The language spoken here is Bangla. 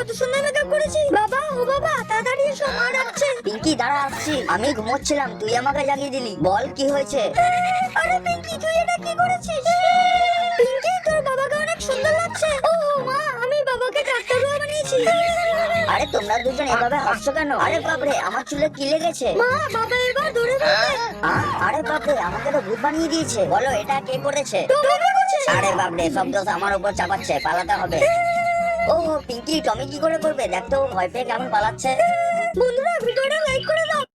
কত সুন্দর মেকআপ করেছি। বাবা, ও বাবা, তাড়াতাড়ি এসো, মা ডাকছে। পিঙ্কি দাঁড়া, আসছি। আমি ঘুমোচ্ছিলাম, তুই আমাকে জাগিয়ে দিলি। বল কি হয়েছে? আরে পিঙ্কি, তুই এটা কি করেছিস? পিঙ্কি, তোর বাবাকে অনেক সুন্দর লাগছে। ও মা, আমি বাবাকে ডাক্তার বাবা বানিয়েছি। আরে তোমরা দুজন এভাবে হাসছো কেন? আরে বাপরে, আমার চুলে কি লেগেছে? মা, বাবা এবার ধরে ফেলবে। আরে বাপরে, আমাকে তো ভূত বানিয়ে দিয়েছে। বলো এটা কে করেছে? টমি করেছে। আরে বাপরে, সব দোষ আমার উপর চাপাচ্ছে। পালাতে হবে। ও পিঙ্কি, টমি কি করে করবে? দেখতো ও ভয় পেয়ে কেমন পালাচ্ছে। বন্ধুরা, ভিডিওটা লাইক করে দাও।